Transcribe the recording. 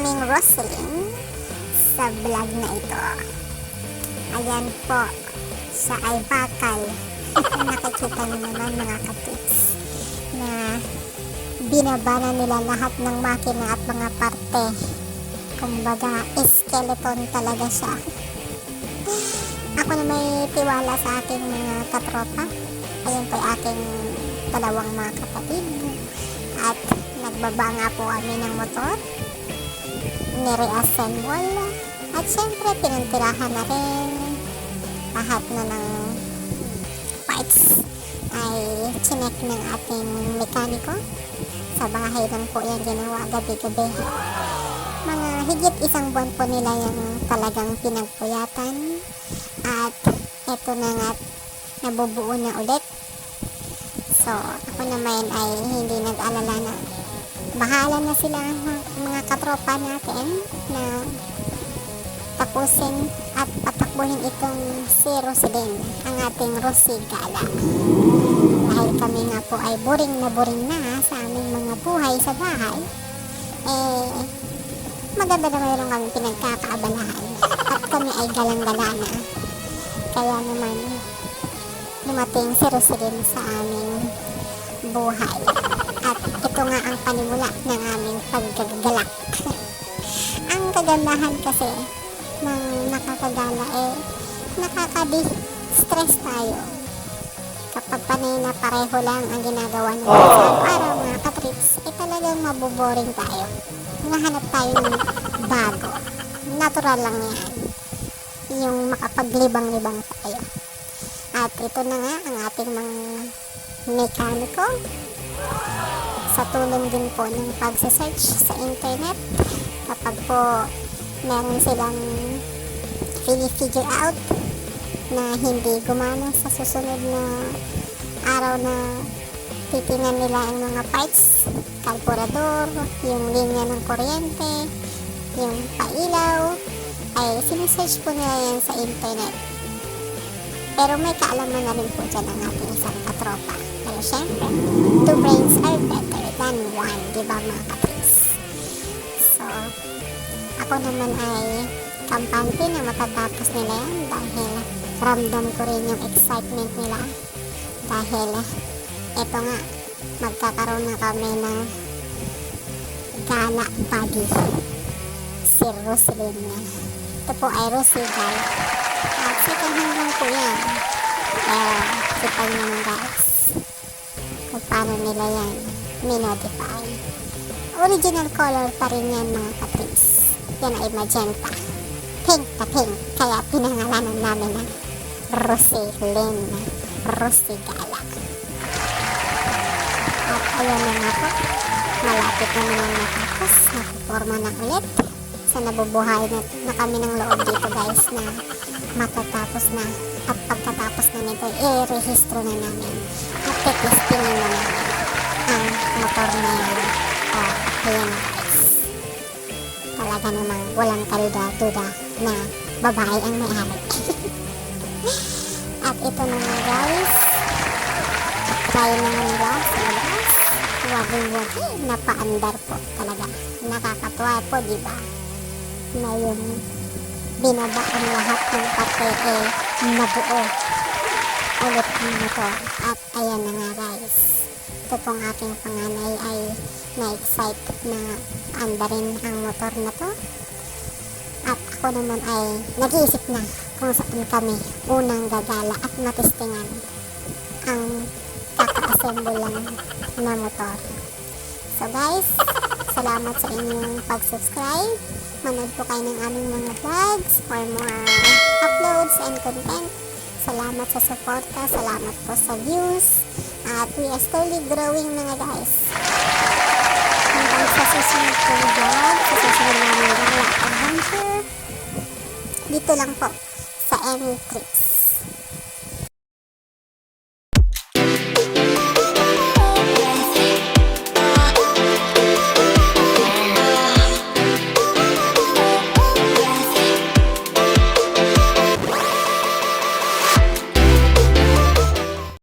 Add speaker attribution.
Speaker 1: aming Roselyn sa vlog na ito. Ayan po, siya ay bakal. Nakikita niyo naman mga katips na binabana nila lahat ng makina at mga parte. Kumbaga, skeleton talaga siya. Ako na may tiwala sa aking mga katropa. Ayun po aking dalawang mga kapatid. At nagbaba nga po kami ng motor. Nire-assemble. At syempre, pinantirahan na rin lahat na ng parts ay chinek ng ating mekaniko. Sa bahay lang po yan ginawa gabi-gabi. Mga higit isang buwan po nila yung talagang pinagpuyatan. At eto na nga, nabubuo na ulit. So, ako naman ay hindi nag-alala na bahala na sila mga katropa natin na tapusin at patakbuhin itong si Roselyn, ang ating Rosigala. Dahil kami nga po ay boring na sa aming mga buhay sa bahay, maganda na mayroon kami pinagkakaabalahan at kami ay galang-gala na. Kaya naman dumating si Roselyn sa aming buhay. At ito nga ang panimula ng aming paggagalak. Ang kagandahan kasi ng nakakagala nakaka-distress tayo. Kapag panay na pareho lang ang ginagawa ng araw mga katrips, talagang maboboring tayo. Nahanap tayo ng bago. Natural lang yan. Yung makapaglibang-libang tayo. At ito na nga ang ating mga mekaniko. Sa tulong din po ng pagsasearch sa internet, kapag po meron silang figure out na hindi gumana sa susunod na araw na titingnan nila ang mga parts, kalkurador, yung linya ng kuryente, yung pailaw, ay sinesearch po nila yan sa internet. Pero may kaalaman na rin po dyan ang ating isang katropa. Pero syempre, two brains are better than one, diba mga kapis? So, ako naman ay kampante na matatapos nila yan dahil ramdam ko rin yung excitement nila. Dahil, eto nga, magkakaroon na kami ng gala body. Si Roselyn na. Ito po ay Rosigala. At second hand lang po yan. Pero, kita nyo naman guys kung paano nila yan minodify. Original color pa rin yan mga katrips. Yan ay magenta. Pink na pink. Kaya pinangalanan namin ng Roselyn. Rosigala. At ayan na nga po. Malapit na naman matapos. Napuporma na ulit. Sa nabubuhay na kami ng loob dito guys na matatapos na. At pagkatapos na nito, i-rehistro na namin. At testing na namin ang motor na yan. Ayan guys. Talaga namang walang kaduda-duda na babae ang may-ari. At ito na nga guys. Try na nila sa labas. Wagi-wagi. Napaandar po talaga. Nakakatuwa po diba? Na yung binaba ang lahat ng parte nabuo ulit ang motor. At ayan na nga guys. Ito pong aking panganay ay na-excite na andarin ang motor na to. At ako naman ay nag-iisip na kung saan kami unang gagala at matestingan ang kaka-assemble lang na motor. So guys, salamat sa inyong pag-subscribe. Manood po kayo ng aming mga vlogs for more uploads and content. Salamat sa suporta, salamat po sa views. At we are slowly growing mga guys. Hanggang sa susunod po vlog, sa susunod namin gala adventure. Dito lang po sa Emmy Trips.